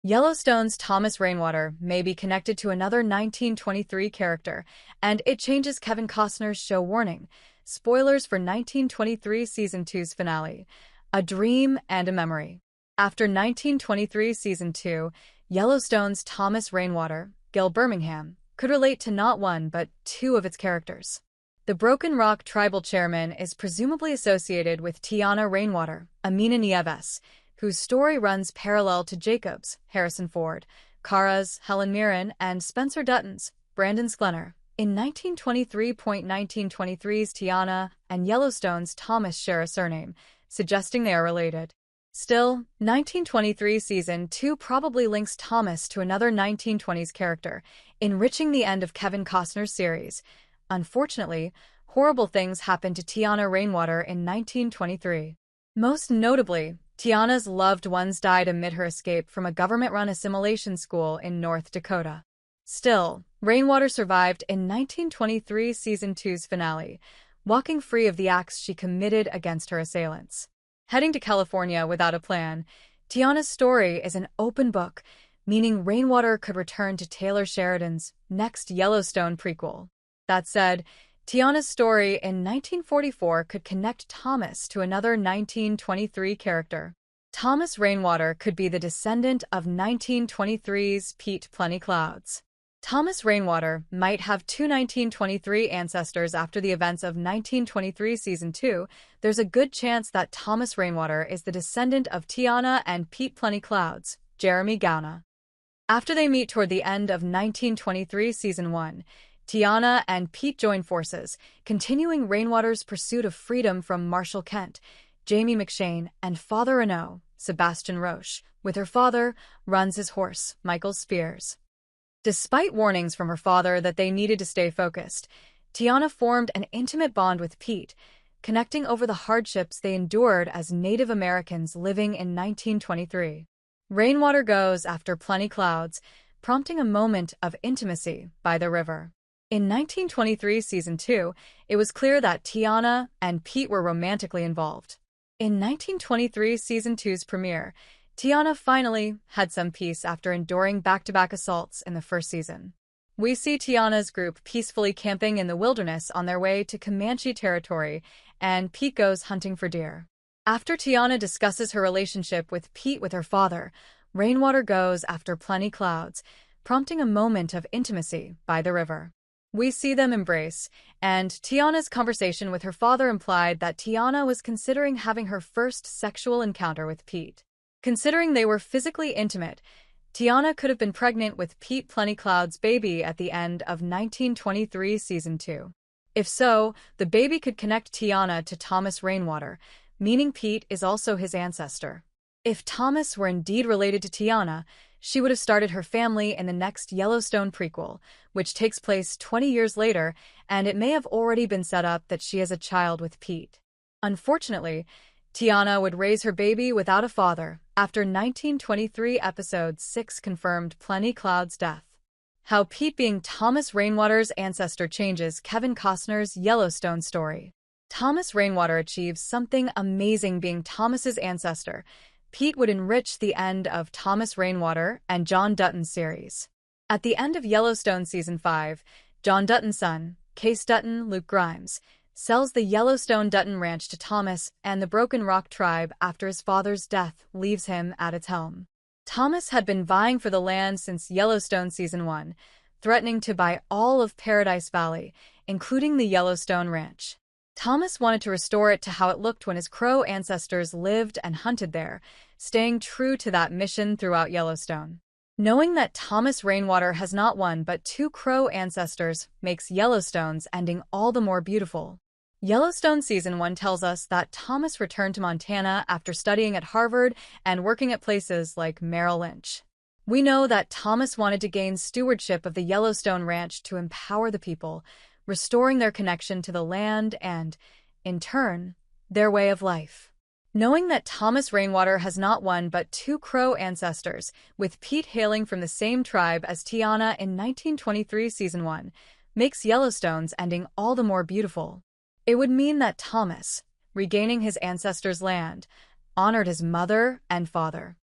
Yellowstone's Thomas Rainwater may be connected to another 1923 character, and it changes Kevin Costner's show. Warning: spoilers for 1923 Season 2's finale, A Dream and a Memory. After 1923 Season 2, Yellowstone's Thomas Rainwater, Gil Birmingham, could relate to not one but two of its characters. The Broken Rock tribal chairman is presumably associated with Tiana Rainwater, Amina Nieves, whose story runs parallel to Jacob's, Harrison Ford, Kara's, Helen Mirren, and Spencer Dutton's, Brandon Sklenar. In 1923's Tiana and Yellowstone's Thomas share a surname, suggesting they are related. Still, 1923 Season 2 probably links Thomas to another 1920s character, enriching the end of Kevin Costner's series. Unfortunately, horrible things happened to Tiana Rainwater in 1923. Most notably, Tiana's loved ones died amid her escape from a government-run assimilation school in North Dakota. Still, Rainwater survived in 1923 Season 2's finale, walking free of the acts she committed against her assailants. Heading to California without a plan, Tiana's story is an open book, meaning Rainwater could return to Taylor Sheridan's next Yellowstone prequel. That said, Tiana's story in 1944 could connect Thomas to another 1923 character. Thomas Rainwater could be the descendant of 1923's Pete Plenty Clouds. Thomas Rainwater might have two 1923 ancestors. After the events of 1923 Season 2, there's a good chance that Thomas Rainwater is the descendant of Tiana and Pete Plenty Clouds, Jeremy Gauna. After they meet toward the end of 1923 Season 1, Tiana and Pete join forces, continuing Rainwater's pursuit of freedom from Marshall Kent, Jamie McShane, and Father Renault, Sebastian Roche, with her father, runs his horse, Michael Spears. Despite warnings from her father that they needed to stay focused, Tiana formed an intimate bond with Pete, connecting over the hardships they endured as Native Americans living in 1923. Rainwater goes after Plenty Clouds, prompting a moment of intimacy by the river. In 1923 Season 2, it was clear that Tiana and Pete were romantically involved. In 1923 Season 2's premiere, Tiana finally had some peace after enduring back-to-back assaults in the first season. We see Tiana's group peacefully camping in the wilderness on their way to Comanche territory, and Pete goes hunting for deer. After Tiana discusses her relationship with Pete with her father, Rainwater goes after Plenty Clouds, prompting a moment of intimacy by the river. We see them embrace, and Tiana's conversation with her father implied that Tiana was considering having her first sexual encounter with Pete. Considering they were physically intimate, Tiana could have been pregnant with Pete Plenty Clouds' baby at the end of 1923 Season 2. If so, the baby could connect Tiana to Thomas Rainwater, meaning Pete is also his ancestor. If Thomas were indeed related to Tiana, she would have started her family in the next Yellowstone prequel, which takes place 20 years later, and it may have already been set up that she has a child with Pete. Unfortunately, Tiana would raise her baby without a father after 1923 Episode 6 confirmed Plenty Clouds' death. How Pete being Thomas Rainwater's ancestor changes Kevin Costner's Yellowstone story. Thomas Rainwater achieves something amazing being Thomas's ancestor. Pete would enrich the end of Thomas Rainwater and John Dutton's series. At the end of Yellowstone Season 5, John Dutton's son, Case Dutton Luke Grimes, sells the Yellowstone Dutton Ranch to Thomas and the Broken Rock tribe after his father's death leaves him at its helm. Thomas had been vying for the land since Yellowstone Season 1, threatening to buy all of Paradise Valley, including the Yellowstone Ranch. Thomas wanted to restore it to how it looked when his Crow ancestors lived and hunted there, staying true to that mission throughout Yellowstone. Knowing that Thomas Rainwater has not one but two Crow ancestors makes Yellowstone's ending all the more beautiful. Yellowstone Season 1 tells us that Thomas returned to Montana after studying at Harvard and working at places like Merrill Lynch. We know that Thomas wanted to gain stewardship of the Yellowstone Ranch to empower the people, restoring their connection to the land and, in turn, their way of life. Knowing that Thomas Rainwater has not one but two Crow ancestors, with Pete hailing from the same tribe as Tiana in 1923 Season 1, makes Yellowstone's ending all the more beautiful. It would mean that Thomas, regaining his ancestors' land, honored his mother and father.